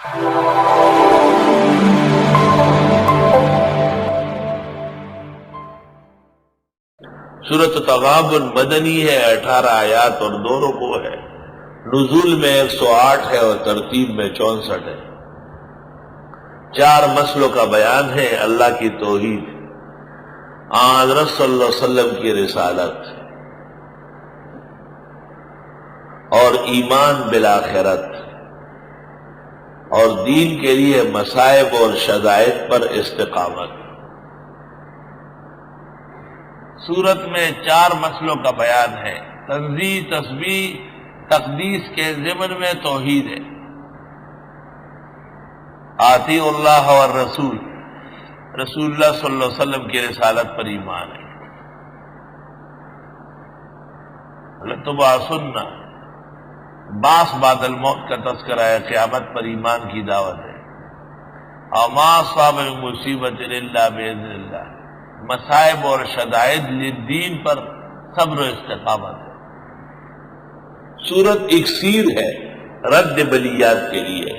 سورۃ تغابن مدنی ہے، 18 آیات اور 2 رکوع ہے، نزول میں 108 ہے اور ترتیب میں 64 ہے۔ 4 مسئلوں کا بیان ہے: اللہ کی توحید، حضرت صلی اللہ علیہ وسلم کی رسالت، اور ایمان بالآخرت، اور دین کے لیے مصائب اور شدائد پر استقامت۔ سورت میں 4 مسئلوں کا بیان ہے۔ تنزیہ، تسبیح، تقدیس کے ضمن میں توحید ہے۔ اطیعوا اللہ والرسول، رسول اللہ صلی اللہ علیہ وسلم کی رسالت پر ایمان ہے۔ لتبعثن، بعث بعد الموت کا تذکرہ ہے، قیامت پر ایمان کی دعوت ہے۔ وما اصاب من مصیبت الا باذن اللہ، مصائب اور شدائد دین پر صبر و استقامت ہے۔ سورت اکسیر ہے رد بلیات کے لیے،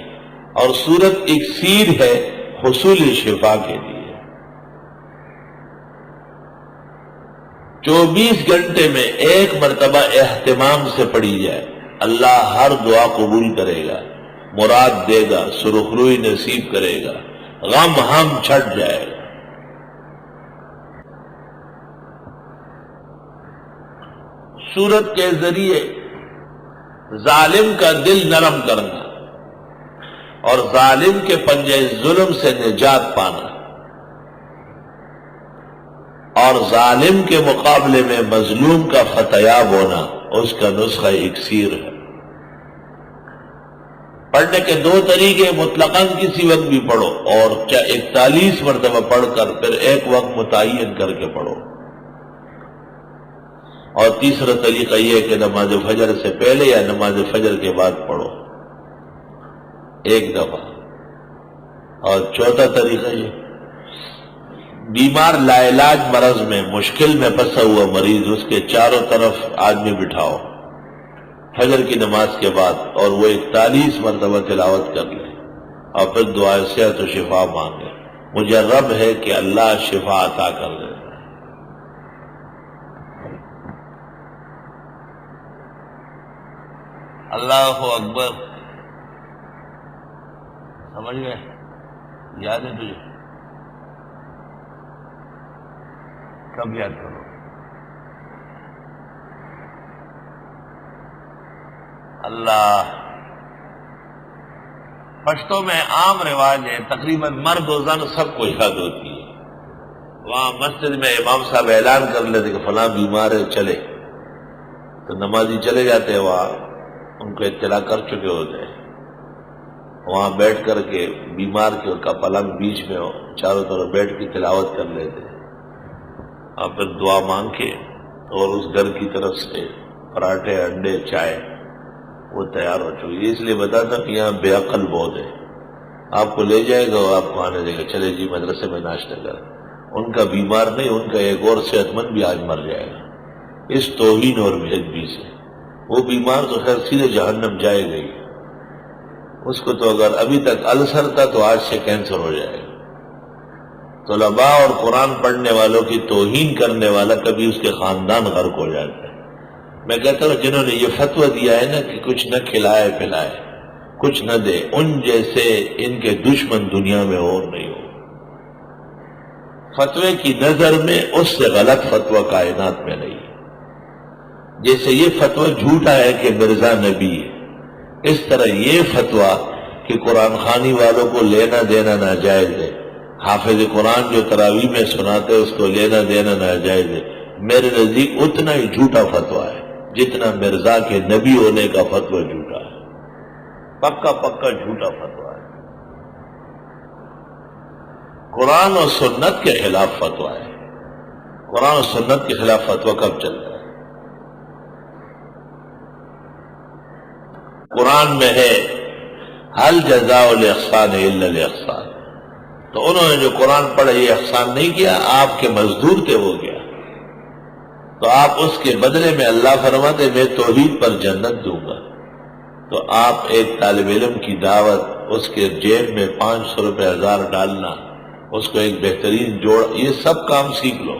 اور سورت اکسیر ہے حصول شفا کے لیے۔ 24 گھنٹے میں 1 مرتبہ اہتمام سے پڑھی جائے، اللہ ہر دعا قبول کرے گا، مراد دے گا، سرخروئی نصیب کرے گا، غم ہم چھٹ جائے گا۔ سورت کے ذریعے ظالم کا دل نرم کرنا اور ظالم کے پنجے ظلم سے نجات پانا، اور ظالم کے مقابلے میں مظلوم کا فتح یاب ہونا، اس کا نسخہ اکسیر ہے۔ پڑھنے کے 2 طریقے: مطلقاً کسی وقت بھی پڑھو، اور 41 مرتبہ پڑھ کر پھر ایک وقت متعین کر کے پڑھو، اور تیسرا طریقہ یہ کہ نماز فجر سے پہلے یا نماز فجر کے بعد پڑھو 1 دفعہ، اور چوتھا طریقہ یہ: بیمار لاعلاج مرض میں، مشکل میں پھنسا ہوا مریض، اس کے چاروں طرف آدمی بٹھاؤ فجر کی نماز کے بعد، اور وہ 41 مرتبہ تلاوت کر لے، اور پھر دعائے صحت و شفا مانگے۔ مجرب ہے کہ اللہ شفا عطا کر دے۔ اللہ اکبر، سمجھ گئے؟ یاد ہے تجھے؟ کب یاد کرو؟ اللہ، پشتوں میں عام رواج ہے، تقریباً مرد و زن سب کو یاد ہوتی ہے۔ وہاں مسجد میں امام صاحب اعلان کر لیتے کہ فلاں بیمار ہے، چلے، تو نمازی چلے جاتے ہیں، وہاں ان کو اطلاع کر چکے ہوتے ہیں، وہاں بیٹھ کر کے بیمار کے کا پلنگ بیچ میں ہو، چاروں طرف بیٹھ کے تلاوت کر لیتے ہیں، اور پھر دعا مانگ کے، اور اس گھر کی طرف سے پراٹھے، انڈے، چائے وہ تیار ہو چکی۔ اس لیے بتاتا کہ یہاں بے عقل بہت ہے، آپ کو لے جائے گا اور آپ کو آنے دے گا، چلے جی مدرسے میں ناشتہ کر۔ ان کا بیمار نہیں، ان کا ایک اور صحت مند بھی آج مر جائے گا اس توہین اور بے ادبی سے۔ وہ بیمار تو خیر سیدھے جہنم جائے گا ہی، اس کو تو اگر ابھی تک السر تھا تو آج سے کینسر ہو جائے گا۔ طلباء اور قرآن پڑھنے والوں کی توہین کرنے والا کبھی اس کے خاندان غرق ہو جاتا ہے۔ میں کہتا ہوں جنہوں نے یہ فتویٰ دیا ہے نا کہ کچھ نہ کھلائے پلائے، کچھ نہ دے، ان جیسے ان کے دشمن دنیا میں اور نہیں ہو۔ فتوے کی نظر میں اس سے غلط فتویٰ کائنات میں نہیں ہے۔ جیسے یہ فتویٰ جھوٹا ہے کہ مرزا نبی ہے، اس طرح یہ فتویٰ کہ قرآن خوانی والوں کو لینا دینا ناجائز ہے، حافظ قرآن جو تراویح میں سناتے اس کو لینا دینا ناجائز ہے، میرے نزدیک اتنا ہی جھوٹا فتویٰ ہے جتنا مرزا کے نبی ہونے کا فتویٰ جھوٹا ہے، پکا پکا جھوٹا فتویٰ ہے۔ قرآن و سنت کے خلاف فتویٰ ہے۔ قرآن و سنت کے خلاف فتویٰ کب چلتا ہے؟ قرآن میں ہے حل جزاء الاحسان الا الاحسان، تو انہوں نے جو قرآن پڑھا یہ احسان نہیں کیا، آپ کے مزدور تھے وہ کیا، تو آپ اس کے بدلے میں اللہ فرماتے میں توحید پر جنت دوں گا۔ تو آپ ایک طالب علم کی دعوت اس کے جیب میں 500 روپے 1000 ڈالنا، اس کو ایک بہترین جوڑ، یہ سب کام سیکھ لو۔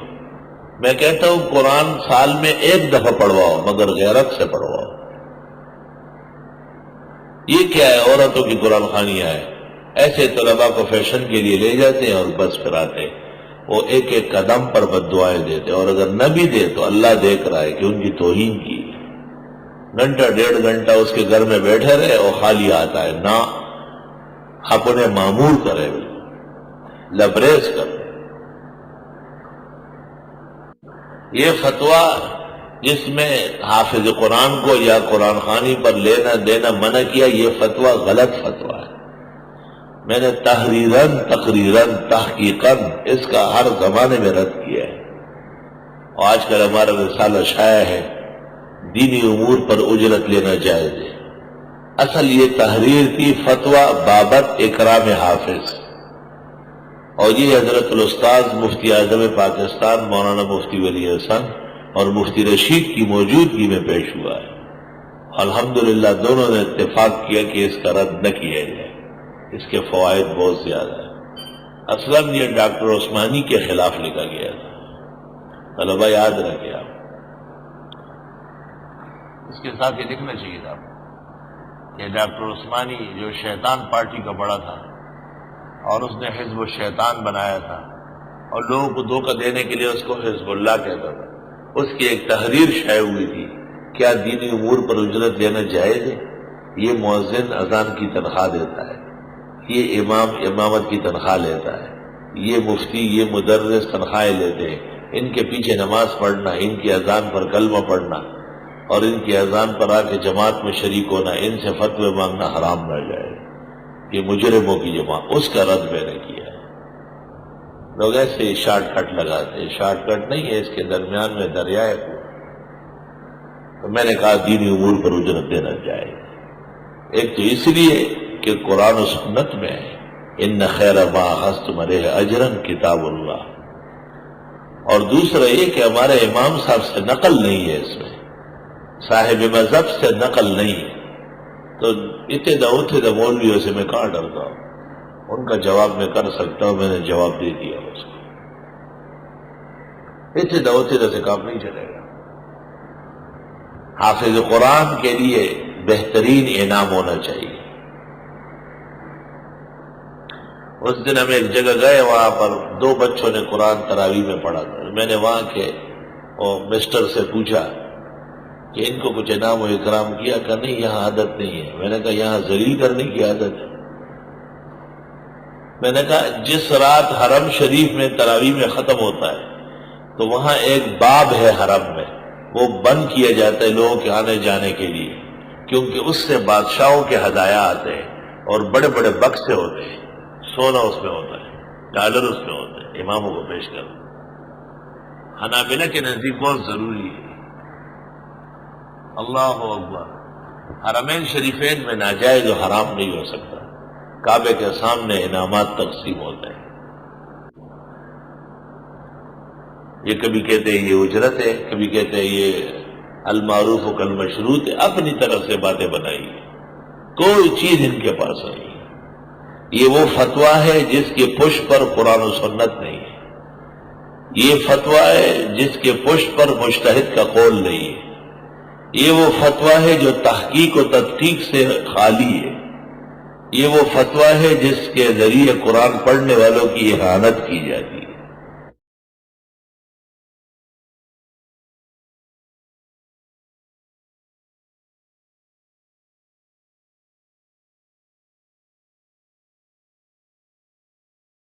میں کہتا ہوں قرآن سال میں ایک دفعہ پڑھواؤ، مگر غیرت سے پڑھواؤ۔ یہ کیا ہے، عورتوں کی قرآن خوانیاں ہے، ایسے طلباء کو فیشن کے لیے لے جاتے ہیں اور بس پھر آتے ہیں، وہ ایک ایک قدم پر بد دعائیں دیتے، اور اگر نہ بھی دے تو اللہ دیکھ رہا ہے کہ ان کی توہین کی۔ گھنٹہ 1.5 گھنٹہ اس کے گھر میں بیٹھے رہے اور خالی آتا ہے، نہ اپنے معمور کرے، لبریز کرے۔ یہ فتویٰ جس میں حافظ قرآن کو یا قرآن خوانی پر لینا دینا منع کیا، یہ فتویٰ غلط فتویٰ ہے۔ میں نے تحریراً تقریراً تحقیقاً اس کا ہر زمانے میں رد کیا ہے، اور آج کل ہمارا رسالہ شائع ہے، دینی امور پر اجرت لینا جائز ہے۔ اصل یہ تحریر تھی فتویٰ بابت اکرام حافظ، اور یہ حضرت الاستاذ مفتی اعظم پاکستان مولانا مفتی ولی حسن اور مفتی رشید کی موجودگی میں پیش ہوا ہے۔ الحمدللہ دونوں نے اتفاق کیا کہ اس کا رد نہ کیا جائے، اس کے فوائد بہت زیادہ ہیں۔ اصلاً یہ ڈاکٹر عثمانی کے خلاف لکھا گیا تھا، طلبہ یاد رکھے آپ، اس کے ساتھ یہ لکھنا چاہیے تھا کہ ڈاکٹر عثمانی جو شیطان پارٹی کا بڑا تھا اور اس نے حزب الشیطان بنایا تھا اور لوگوں کو دھوکہ دینے کے لیے اس کو حزب اللہ کہتا تھا، اس کی ایک تحریر شائع ہوئی تھی، کیا دینی امور پر اجرت لینا جائز ہے؟ یہ مؤذن اذان کی تنخواہ دیتا ہے، یہ امام امامت کی تنخواہ لیتا ہے، یہ مفتی یہ مدرس تنخواہیں لیتے ہیں، ان کے پیچھے نماز پڑھنا، ان کی اذان پر کلمہ پڑھنا اور ان کی اذان پر آ کے جماعت میں شریک ہونا، ان سے فتوے مانگنا حرام نہ جائے، یہ مجرموں کی جماعت، اس کا رد میں نے کیا ہے۔ لوگ ایسے شارٹ کٹ لگاتے ہیں، شارٹ کٹ نہیں ہے، اس کے درمیان میں دریا ہے پورا۔ تو میں نے کہا دینی امور پر اجرت دینا چاہیے، ایک تو اس لیے کہ قرآن و سنت میں ہے ان خیر ما اخذتم علیہ اجرا کتاب اللہ، اور دوسرا یہ کہ ہمارے امام صاحب سے نقل نہیں ہے، اس میں صاحب مذہب سے نقل نہیں ہے، تو اتنے مولویوں سے میں کہاں ڈرتا ہوں، ان کا جواب میں کر سکتا ہوں، میں نے جواب دے دیا اس کو، اتنے سے کام نہیں چلے گا۔ حافظ قرآن کے لیے بہترین انعام ہونا چاہیے۔ اس دن ہم ایک جگہ گئے، وہاں پر 2 بچوں نے قرآن تراویح میں پڑھا تھا، میں نے وہاں کے مسٹر سے پوچھا کہ ان کو کچھ انعام و اکرام کیا؟ کہ نہیں یہاں عادت نہیں ہے۔ میں نے کہا یہاں ذلیل کرنے کی عادت ہے؟ میں نے کہا جس رات حرم شریف میں تراویح میں ختم ہوتا ہے تو وہاں ایک باب ہے حرم میں، وہ بند کیا جاتا ہے لوگوں کے آنے جانے کے لیے، کیونکہ اس سے بادشاہوں کے ہدایہ آتے ہیں اور بڑے بڑے بکسے ہوتے ہیں، سونا اس میں ہوتا ہے، ڈالر اس میں ہوتے ہیں، اماموں کو پیش کرنا۔ حنابلہ کے نزدیک بہت ضروری ہے۔ اللہ اکبر، حرمین شریفین میں ناجائز و حرام نہیں ہو سکتا، کعبے کے سامنے انعامات تقسیم ہوتے ہیں۔ یہ کبھی کہتے ہیں یہ اجرت ہے، کبھی کہتے ہیں یہ المعروف کالمشروط ہے، اپنی طرف سے باتیں بنائی، کوئی چیز ان کے پاس نہیں ہے۔ یہ وہ فتویٰ ہے جس کے پشت پر قرآن و سنت نہیں ہے، یہ فتویٰ ہے جس کے پشت پر مجتہد کا قول نہیں ہے، یہ وہ فتویٰ ہے جو تحقیق و تدقیق سے خالی ہے، یہ وہ فتویٰ ہے جس کے ذریعے قرآن پڑھنے والوں کی اہانت کی جاتی ہے۔